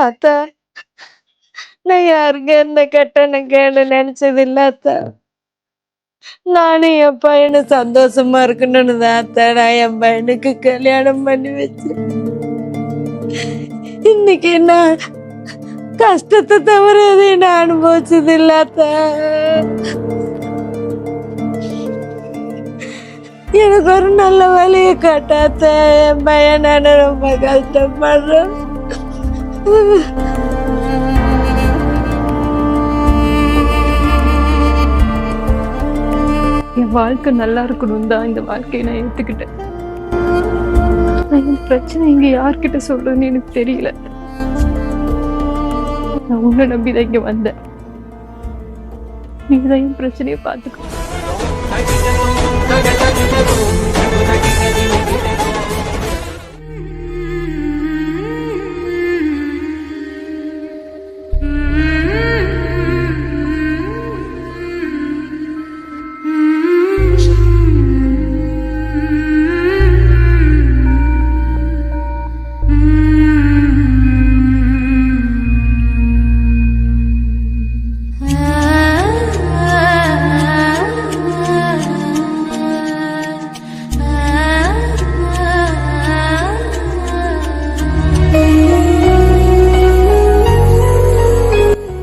அத்தா, நான் யாருங்க என்ன கெட்டணுங்கன்னு நினைச்சது இல்ல அத்தா. நானும் என் பையனு சந்தோஷமா இருக்கணும்னு தான் அத்தா நான் என் பையனுக்கு கல்யாணம் பண்ணி வச்சேன். இன்னைக்கு நான் கஷ்டத்தை தவிர எதையும் நான் அனுபவிச்சது இல்ல அத்தா. எனக்கு ஒரு நல்ல வேலையை காட்டாத்த என் பையன் நான் ரொம்ப கஷ்டப்படுறேன். என் வாழ்க்கை நல்லா இருக்கணும் தான் இந்த வாழ்க்கையை நான் ஏத்துக்கிட்டேன். என் பிரச்சனை இங்க யார்கிட்ட சொல்றதுன்னு எனக்கு தெரியல. நான் உன்னை நம்பிதான் இங்க வந்தேன். நீதான் என் பிரச்சனையை பார்த்துக்கோ.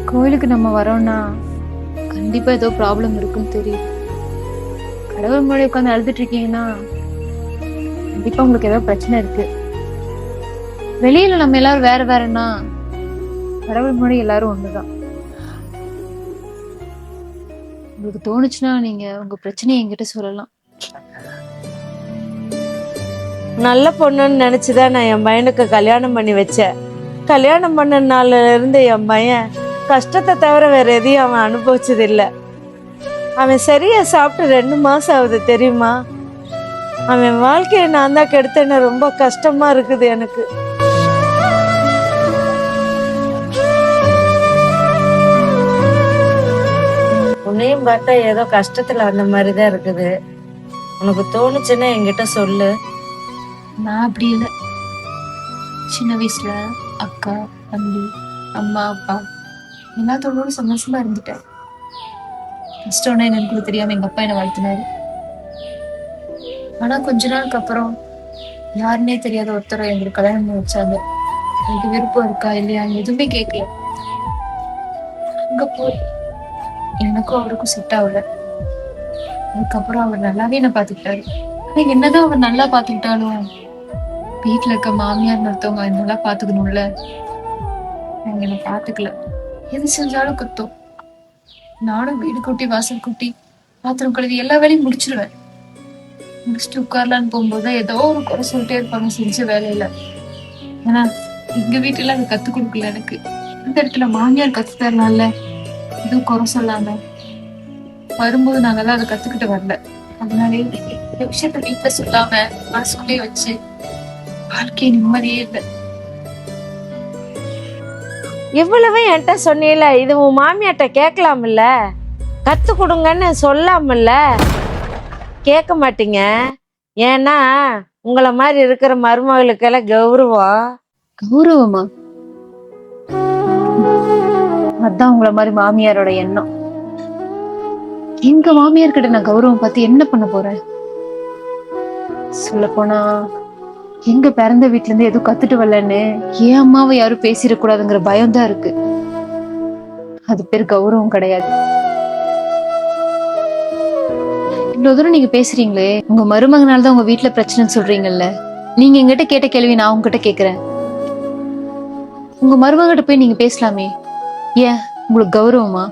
கோயிலுக்கு நம்ம வரோம்னா கண்டிப்பா ஏதோ ப்ராப்ளம் இருக்குன்னு தெரியும். கடவுள் முன்னாடி உட்காந்து அழுதுட்டு இருக்கீங்கன்னா கண்டிப்பா உங்களுக்கு ஏதோ பிரச்சனை இருக்கு. வெளியில நம்ம எல்லாரும் வேற வேறன்னா கடவுள் முன்னாடி எல்லாரும் ஒண்ணுதான். உங்களுக்கு தோணுச்சுன்னா நீங்க உங்க பிரச்சனையை என்கிட்ட சொல்லலாம். நல்ல பொண்ணுன்னு நினைச்சுதான் நான் என் பையனுக்கு கல்யாணம் பண்ணி வச்சேன். கல்யாணம் பண்ண நாள்ல இருந்து என் பையன் கஷ்டத்தை தவிர வேற எதையும் அவன் அனுபவிச்சது இல்லை. அவன் சரியா சாப்பிட்டு 2 மாசம் ஆகுது தெரியுமா? அவன் வாழ்க்கையை நான் தான் கெடுத்தேன்னு ரொம்ப கஷ்டமா இருக்குது எனக்கு. உன்னையும் பார்த்தா ஏதோ கஷ்டத்துல அந்த மாதிரிதான் இருக்குது. உனக்கு தோணுச்சுன்னா என்கிட்ட சொல்லு. நான் அப்படி இல்லை. சின்ன வயசுல அக்கா, தம்பி, அம்மா, அப்பா எல்லாத்தோட சந்தோஷமா இருந்துட்டேன். கஷ்டம்னா எனக்கு கூட தெரியாம எங்க அப்பா என்னை வளர்த்தினாரு. ஆனா கொஞ்ச நாளுக்கு அப்புறம் யாருன்னே தெரியாத ஒருத்தரை எங்களுக்கு கல்யாணம் பண்ணி வச்சாங்க. எனக்கு விருப்பம் இருக்கா இல்லையா எதுவுமே கேட்கல. அங்க போய் எனக்கும் அவருக்கும் செட் ஆகல. அதுக்கப்புறம் அவர் நல்லாவே என்ன பாத்துக்கிட்டாரு. ஆனா என்னதான் அவர் நல்லா பாத்துக்கிட்டாலும் வீட்டுல இருக்க மாமியார் ஒருத்தவங்க நல்லா பாத்துக்கணும்ல. அவங்க என்ன பாத்துக்கல. எது செஞ்சாலும் குத்தம். நானும் வீடு கூட்டி வாசல் கூட்டி பாத்திரம் கழுவி எல்லா வேலையும் முடிச்சிருவேன். முடிச்சுட்டு உட்காரலான்னு போகும்போதுதான் ஏதோ ஒரு குறை சொல்லிட்டே இருப்பாங்க செஞ்ச வேலையில. ஏன்னா எங்க வீட்டுல அது கத்து கொடுக்கல எனக்கு. இந்த இடத்துல மாமியார் கத்து தரலாம்ல, எதுவும் குறை சொல்லாம. வரும்போது நாங்கெல்லாம் அதை கத்துக்கிட்டு வரல. அதனாலே இந்த விஷயத்த வீட்டுல சொல்லாம மனசுக்குள்ளேயே வச்சு வாழ்க்கையை நிம்மதியே இல்லை. இவ்வளவு என்கிட்ட சொன்னீல, இது உன் மாமியாட்ட கேட்கலாம்ல, கத்து கொடுங்கன்னு சொல்லாமல்ல. கேட்க மாட்டீங்க. ஏன்னா உங்களை மாதிரி இருக்கிற மருமகளுக்கெல்லாம் கௌரவம். கௌரவமா? அதான் உங்களை மாதிரி மாமியாரோட எண்ணம். எங்க மாமியார் கிட்ட நான் கௌரவம் பார்த்து என்ன பண்ண போறேன்? சொல்ல போனா எங்க பிறந்த வீட்டுல இருந்து எதுவும் கத்துட்டு வரலன்னு என் அம்மாவை யாரும் பேசிடக்கூடாதுங்கிற பயம்தான் இருக்கு. அது பேர் கௌரவம் கிடையாது. இவ்வளவு தூரம் நீங்க பேசுறீங்களே, உங்க மருமகனால்தான் உங்க வீட்டுல பிரச்சனைன்னு சொல்றீங்கல்ல. நீங்க எங்கிட்ட கேட்ட கேள்வி நான் உங்ககிட்ட கேக்குறேன். உங்க மருமகிட்ட போய் நீங்க பேசலாமே. ஏன் உங்களுக்கு கௌரவமா?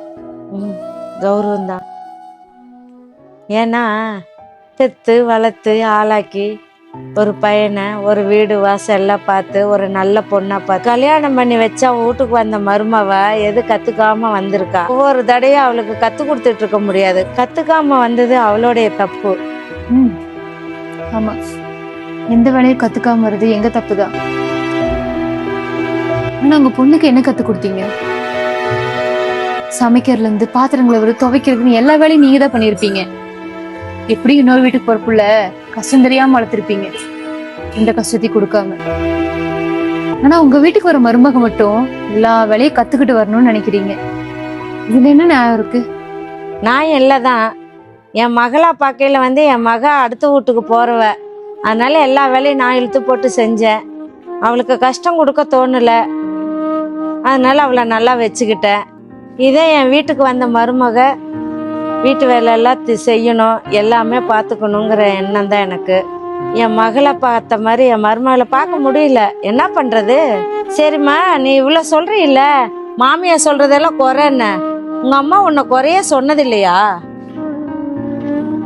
கௌரவம் தான். ஏன்னா பெத்து வளர்த்து ஆளாக்கி ஒரு பையனை ஒரு வீடு வாசல் எல்லாம் பார்த்து ஒரு நல்ல பொண்ணா பார்த்து கல்யாணம் பண்ணி வச்சா வீட்டுக்கு வந்த மருமவ எது கத்துக்காம வந்திருக்கா. ஒவ்வொரு தடையும் அவளுக்கு கத்து கொடுத்துட்டு இருக்க முடியாது. கத்துக்காம வந்தது அவளுடைய தப்பு. ஆமா, எந்த வேலையும் கத்துக்காம வருது எங்க தப்புதான். ஆனா உங்க பொண்ணுக்கு என்ன கத்து கொடுத்தீங்க? சமைக்கிறதுல இருந்து பாத்திரங்களை விட துவைக்கிறதுன்னு எல்லா வேலையும் நீங்க தான் பண்ணிருப்பீங்க. எப்படி இன்னொரு வீட்டுக்கு பொறுப்புல கஷ்டம் தெரியாம வளர்த்திருப்பீங்க, எந்த கஷ்டத்தையும் கொடுக்காம. ஆனா உங்க வீட்டுக்கு வர மருமக மட்டும் எல்லா வேலையும் கத்துக்கிட்டு வரணும்னு நினைக்கிறீங்க. இதுல என்ன நியாயம் இருக்கு? நான் இல்லதான், என் மகளா பார்க்கையில என் மக அடுத்த வீட்டுக்கு போறவ, அதனால எல்லா வேலையும் நான் இழுத்து போட்டு செஞ்சேன். அவளுக்கு கஷ்டம் கொடுக்க தோணல, அதனால அவளை நல்லா வச்சுக்கிட்டேன். இதே என் வீட்டுக்கு வந்த மருமக வீட்டு வேலையெல்லாம் செய்யணும், எல்லாமே பார்த்துக்கணுங்கிற எண்ணம் தான் எனக்கு. என் மகளை பார்த்த மாதிரி என் மருமகளை பார்க்க முடியல, என்ன பண்றது? சரிம்மா, நீ இவ்வளோ சொல்றீல்ல, மாமியா சொல்றதெல்லாம் குறை என்ன? உங்க அம்மா உன்னை குறைய சொன்னது இல்லையா?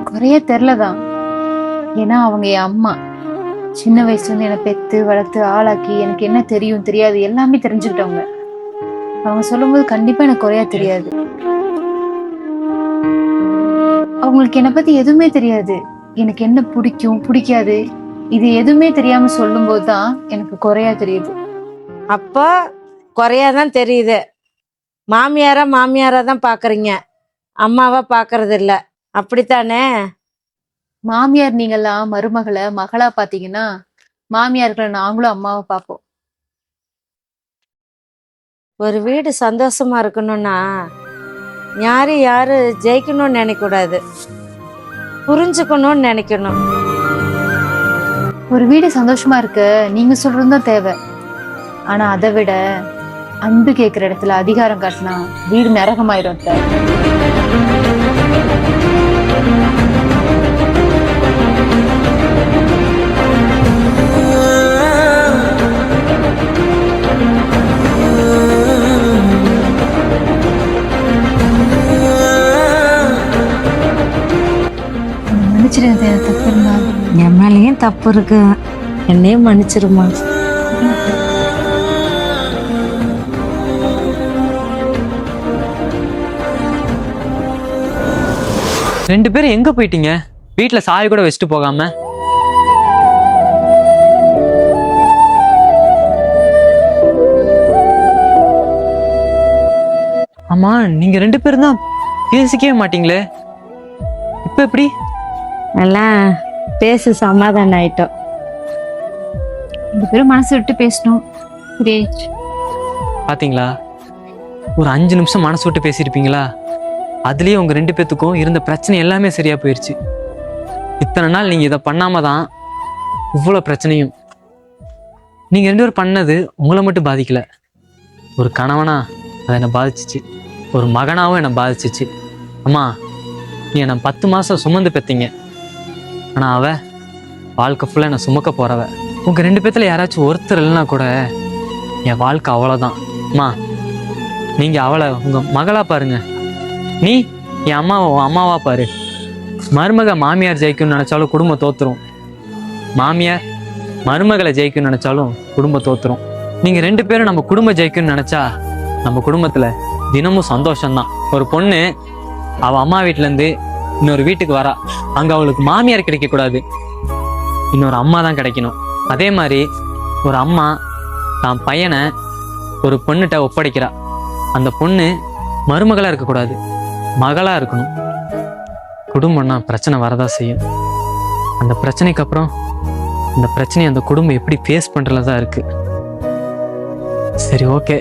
குறைய தெரிலதான், ஏன்னா அவங்க என் அம்மா. சின்ன வயசுல இருந்து என்னை பெத்து வளர்த்து ஆளாக்கி எனக்கு என்ன தெரியும் தெரியாது எல்லாமே தெரிஞ்சுக்கிட்டவங்க. அவங்க சொல்லும்போது கண்டிப்பா எனக்கு குறையா தெரியாது. அவங்களுக்கு என்னை பத்தி எதுவுமே தெரியாது, எனக்கு என்ன பிடிக்கும் பிடிக்காது இது எதுவுமே தெரியாம சொல்லும் போதுதான் எனக்கு குறையா தெரியுது. அப்போ குறையாதான் தெரியுது. மாமியாரா தான் பாக்குறீங்க, அம்மாவா பாக்குறது இல்ல, அப்படித்தானே? மாமியார் நீங்கெல்லாம் மருமகளை மகளா பாத்தீங்கன்னா, மாமியார்களை நாங்களும் அம்மாவை பார்ப்போம். ஒரு வீடு சந்தோஷமா இருக்கணும்னா யாரு ஜெயிக்கணும்னு நினைக்கக்கூடாது, புரிஞ்சுக்கணும்னு நினைக்கணும். ஒரு வீடு சந்தோஷமா இருக்க நீங்க சொல்றதுதான் தேவை. ஆனா அதை விட அன்பு கேட்கிற இடத்துல அதிகாரம் காட்டினா வீடு நரகமாயிரும். மன்னிச்சிருங்க, தப்பு இருந்தாலும். என் மேலேயும் தப்பு இருக்கு, என்னையும் மன்னிச்சிருமா. ரெண்டு பேரும் எங்க போயிட்டீங்க? வீட்டுல சாய் கூட வச்சுட்டு போகாம. ஆமா, நீங்க ரெண்டு பேரும் தான் பேசிக்கவே மாட்டீங்களே, இப்ப எப்படி? எல்லாம் பேசி சமாதானம் ஆயிட்டோம். ரெண்டு பேரும் மனசு விட்டு பேசணும். பாத்தீங்களா, ஒரு 5 நிமிஷம் மனசு விட்டு பேசியிருப்பீங்களா, அதுலயே உங்க ரெண்டு பேத்துக்கும் இருந்த பிரச்சனை எல்லாமே சரியா போயிடுச்சு. இத்தனை நாள் நீங்க இதை பண்ணாம தான் இவ்வளோ பிரச்சனையும். நீங்க ரெண்டு பேரும் பண்ணது உங்களை மட்டும் பாதிக்கல, ஒரு கணவனா அதை என்னை பாதிச்சிச்சு, ஒரு மகனாவும் என்னை பாதிச்சிச்சு. அம்மா, நீ என்னை 10 மாசம் சுமந்து பெத்தீங்க, ஆனா அவ வாழ்க்கை ஃபுல்லா என்னை சுமக்க போறவ. உங்க ரெண்டு பேத்துல யாராச்சும் ஒருத்தர் இல்லைன்னா கூட என் வாழ்க்கை அவ்வளோதான். அம்மா, நீங்க அவளை உங்க மகளா பாருங்க, நீ என் அம்மாவா பாரு. மருமக மாமியார் ஜெயிக்கும்னு நினைச்சாலும் குடும்பம் தோத்துரும், மாமியார் மருமகளை ஜெயிக்கும்னு நினைச்சாலும் குடும்பம் தோத்துரும். நீங்க ரெண்டு பேரும் நம்ம குடும்பம் ஜெயிக்கும்னு நினைச்சா நம்ம குடும்பத்துல தினமும் சந்தோஷம்தான். ஒரு பொண்ணு அவ அம்மா வீட்டுல இருந்து இன்னொரு வீட்டுக்கு வரா, அங்க அவளுக்கு மாமியார் கிடைக்க கூடாது, இன்னொரு அம்மா தான் கிடைக்கணும். அதே மாதிரி ஒரு அம்மா தான் பையனை ஒரு பொண்ணுகிட்ட ஒப்படைக்கிறா, அந்த பொண்ணு மருமகளா இருக்கக்கூடாது, மகளா இருக்கணும். குடும்பம்னா பிரச்சனை வரதா செய்யும். அந்த பிரச்சனைக்கு அப்புறம் அந்த பிரச்சனையை அந்த குடும்பம் எப்படி ஃபேஸ் பண்றதுல தான் இருக்கு. சரி, ஓகே,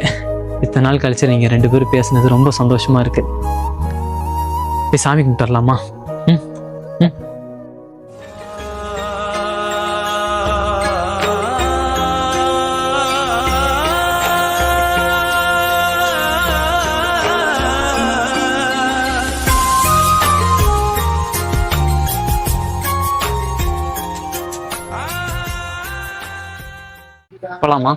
இத்தனை நாள் கழிச்சு நீங்க ரெண்டு பேரும் பேசுனது ரொம்ப சந்தோஷமா இருக்கு. போய் சாமி கும்பிட்டுலாமா? ம் ம். போலாமா?